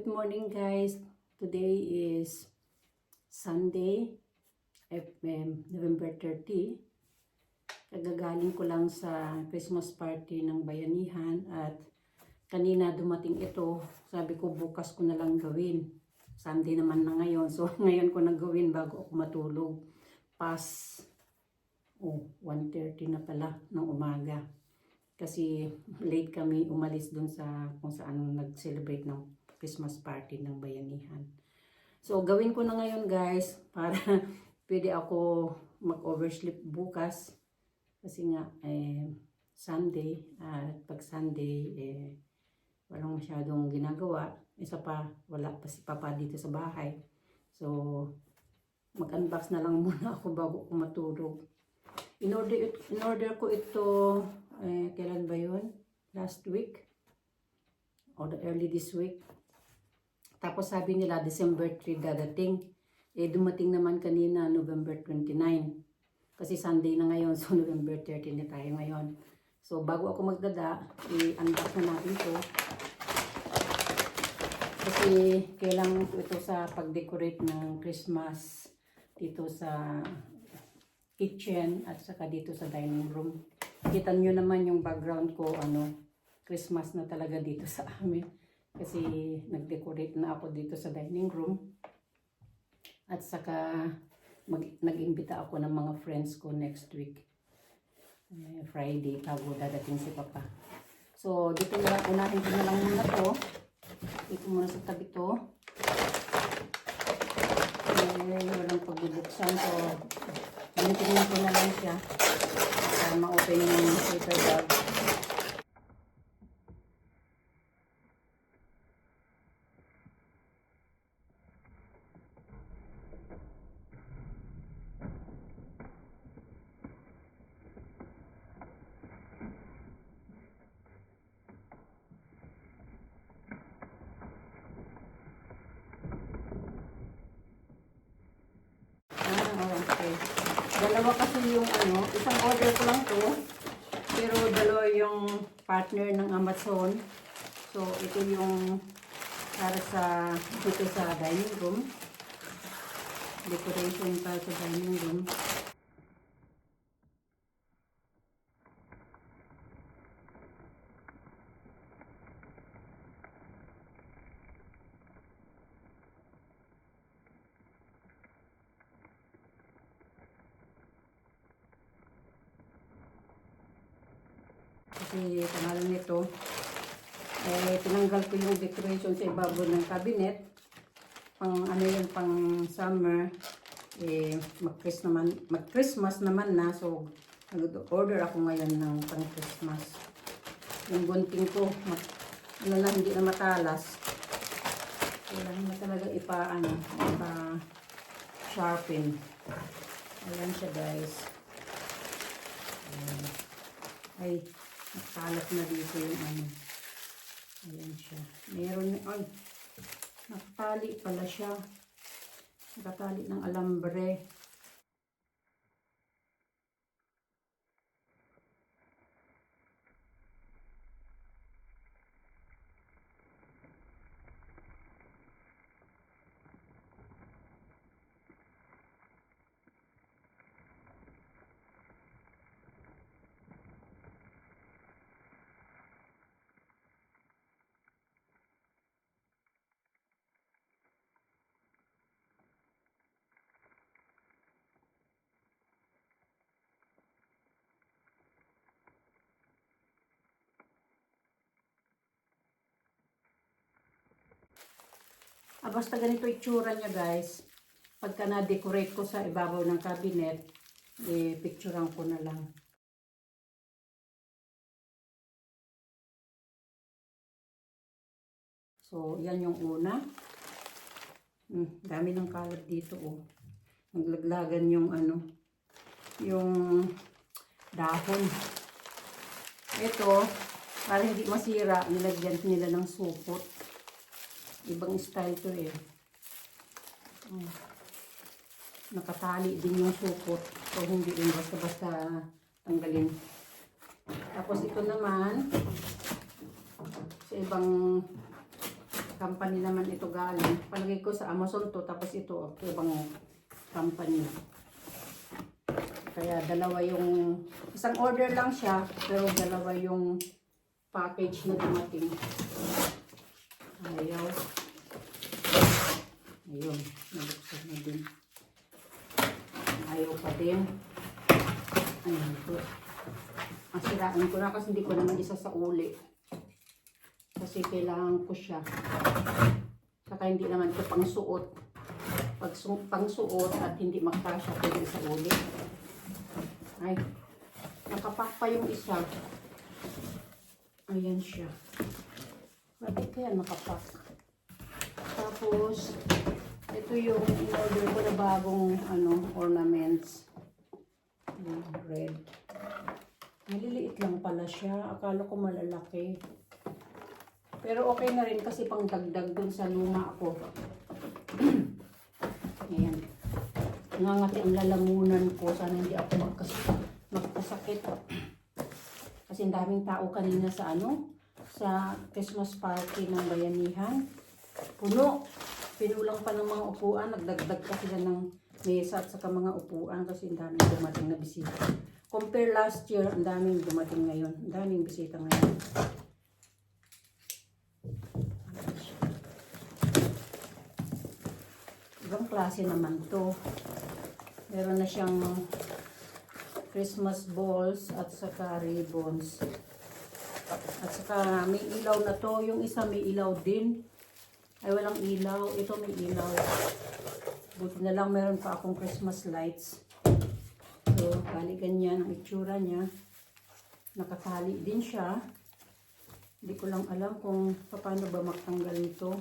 Good morning guys. Today is Sunday, November 30. Kagagaling ko lang sa Christmas party ng Bayanihan at kanina dumating ito. Sabi ko bukas ko na lang gawin. Sunday naman na ngayon. So ngayon ko na gawin bago ako matulog. 1:30 na pala ng umaga. Kasi late kami umalis dun sa kung saan nag-celebrate ng Christmas party ng Bayanihan. So, gawin ko na ngayon guys para pwede ako mag-oversleep bukas. Kasi nga, Sunday, at pag Sunday, walang masyadong ginagawa. Isa pa, wala pa si Papa dito sa bahay. So, mag-unbox na lang muna ako bago ako matulog. In order ko ito, kailan ba yun? Last week? Or early this week? Tapos sabi nila December 3 dadating. Dumating naman kanina November 29. Kasi Sunday na ngayon, so November 30 na tayo ngayon. So bago ako magdada, i-unbox na natin ito. Kasi kailangan ko ito sa pag-decorate ng Christmas dito sa kitchen at saka dito sa dining room. Kita nyo naman yung background ko, Christmas na talaga dito sa amin. Kasi nag-decorate na ako dito sa dining room. At saka nag-imbita ako ng mga friends ko next week. Friday, bago dadating si Papa. So, dito na lang, unahin ko na lang muna to. Dito muna sa tabi to. Walang pagbubuksan. So, tingnan ko na lang siya. Para ma-open yung paper bag. Okay. Dalawa kasi yung isang order ko lang to. Pero dalawa yung partner ng Amazon. So ito yung para dito sa dining room. Decoration para sa dining room. Kasi pangalan nito, tinanggal ko yung decoration sa ibabaw ng cabinet. Pang summer, mag-Christmas naman na. So, nag-order ako ngayon ng pang-Christmas. Yung gunting ko, hindi na matalas. Kailangan na talaga ipa-sharpen. Ayan siya guys. Ay, nakalat na dito yung Ayan siya. Meron, nakatali pala siya. Nakatali ng alambre. Basta ganito itsura niya guys. Pagka na-decorate ko sa ibabaw ng cabinet, picturean ko na lang. So, yan yung una. Dami ng kalat dito Naglaglagan yung yung dahon. Ito, para hindi masira, nilagyan nila ng supot. Ibang style to Nakatali din yung supot. So, hindi din basta-basta tanggalin. Tapos ito naman, sa ibang company naman ito galing. Palagay ko sa Amazon to, tapos ito ibang company. Kaya dalawa yung, isang order lang siya, pero dalawa yung package na dumating. Ayaw. Ayun, nabuksan na din. Ayaw pa din. Ayun po. Masiraan ko na kasi hindi ko naman isa sa uli. Kasi kailangan ko siya. Saka hindi naman ito pang suot. Pag pang suot at hindi makasya pwede sa uli. Ay, nakapak pa yung isa. Ayan siya. Bakit kaya nakapak? Tapos, ito yung in-order ko na bagong ornaments. Red. Maliliit lang pala siya. Akala ko malalaki. Pero okay na rin kasi pang dagdag dun sa luma ko. Ayan. Nangangati ang lalamunan ko. Sana hindi ako magkasakit. Kasi ang daming tao kanina sa sa Christmas party ng Bayanihan. Puno. Pinulang pa ng mga upuan. Nagdagdag kasi ng mesa at saka mga upuan kasi ang daming dumating na bisita. Compare last year, ang daming dumating ngayon. Ang daming bisita ngayon. Ibang klase naman to. Meron na siyang Christmas balls at saka ribbons. At saka may ilaw na to. Yung isa may ilaw din. Ay walang ilaw. Ito may ilaw. Buti na lang meron pa akong Christmas lights. So, bali ganyan ang itsura niya. Nakatali din siya. Hindi ko lang alam kung paano ba magtanggal nito.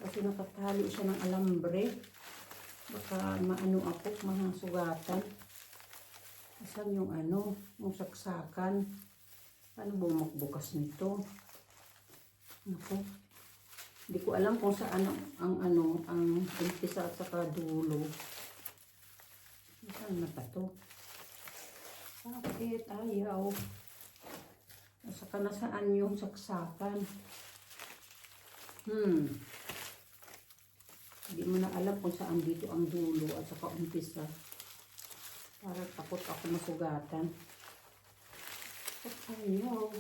Kasi nakatali siya ng alambre. Baka maano ako, mga sugatan. Asan yung yung saksakan. Paano ba magbukas nito? Naku. Hindi ko alam kung saan ang umpisa at saka dulo. Saan na pa to? Bakit? Ayaw. Saka na saan yung saksakan? Hindi mo na alam kung saan dito ang dulo at saka umpisa. Para takot ako masugatan. At ayaw.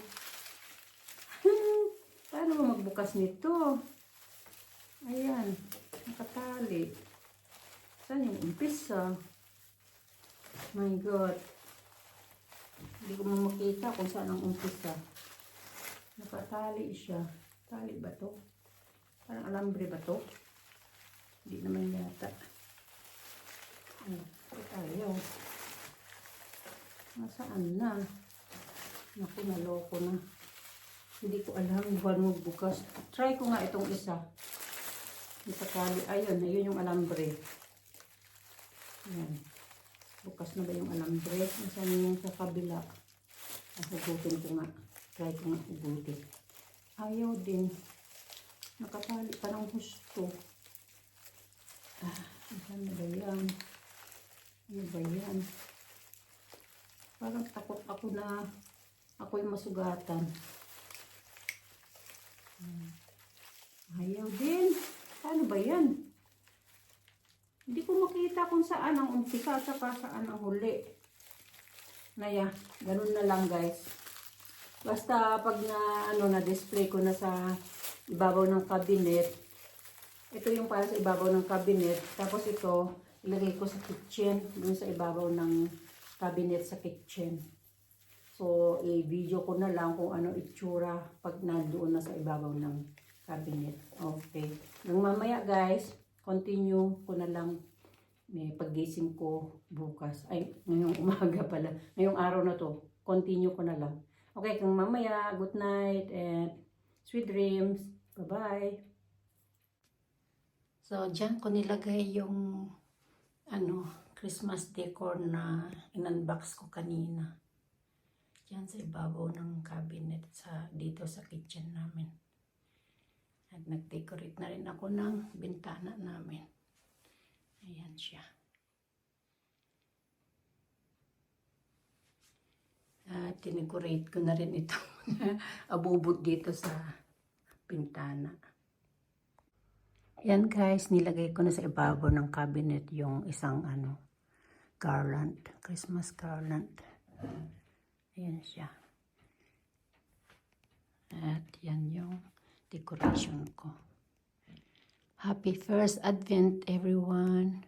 Paano mo magbukas nito? Ayan. Nakatali. Saan yung umpisa? My God. Hindi ko makita kung saan ang umpisa. Nakatali siya. Tali ba to? Parang alambre ba to? Hindi naman yata. Ayaw. Nasaan na? Naku, naloko na. Hindi ko alam kung magbukas. Try ko nga itong isa. Nakatali. Ayun yung alambre. Ayan. Bukas na ba yung alambre? Nasaan yung sa kabila? Hugutin ko nga. Try ko nga hugutin. Ayaw din. Nakatali pa ng husto. Nasaan na ba yan? Ano ba yan? Parang takot ako na ako yung masugatan. Ayaw din. Paano ba yan? Hindi ko makita kung saan ang umpisa at saan ang huli. Naya, ganun na lang guys. Basta pag na-display ko na sa ibabaw ng cabinet. Ito yung para sa ibabaw ng cabinet. Tapos ito, ilagay ko sa kitchen. Dun sa ibabaw ng cabinet sa kitchen. So, i-video ko na lang kung ano itsura pag nandoon na sa ibabaw ng cabinet. Okay. Nang mamaya guys, continue ko na lang may paggising ko bukas. Ay, ngayong umaga pala. Ngayong araw na to. Continue ko na lang. Okay, kung mamaya, good night and sweet dreams. Bye-bye. So, dyan ko nilagay yung Christmas decor na in-unbox ko kanina. Diyan sa ibabaw ng cabinet dito sa kitchen namin. At nag-decorate na rin ako ng bintana namin. Ayan siya. At tinecorate ko na rin ito abubot dito sa bintana. Yan guys, nilagay ko na sa ibabaw ng cabinet yung isang garland, Christmas garland. Ayan siya. At yan yung decoration ko. Happy first Advent everyone!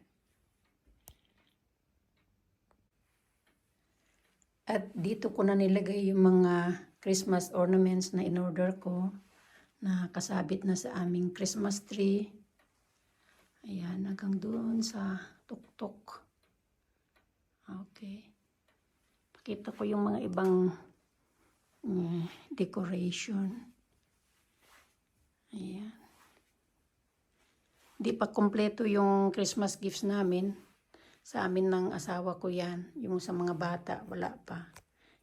At dito ko na nilagay yung mga Christmas ornaments na in-order ko na kasabit na sa aming Christmas tree. Ayan, hanggang doon sa tuktok. Okay. Pakita ko yung mga ibang decoration. Ayan. Di pa kompleto yung Christmas gifts namin. Sa amin ng asawa ko yan. Yung sa mga bata, wala pa.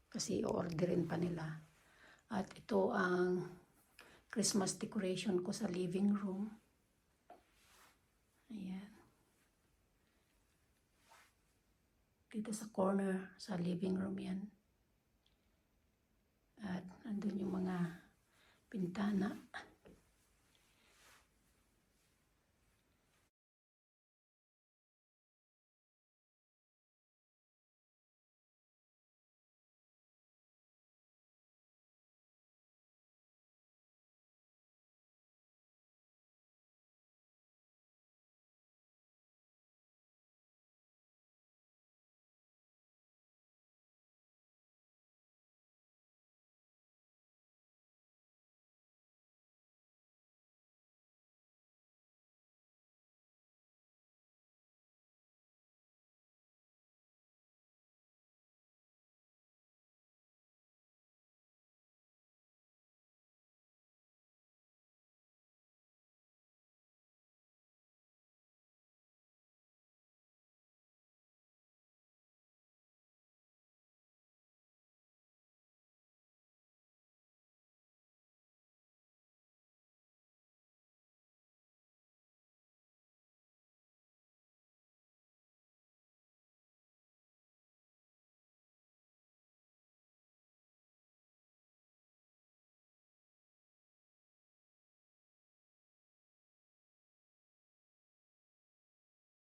Kasi o-orderin pa nila. At ito ang Christmas decoration ko sa living room. Ayan. Dito sa corner, sa living room yan. At nandun yung mga pintana.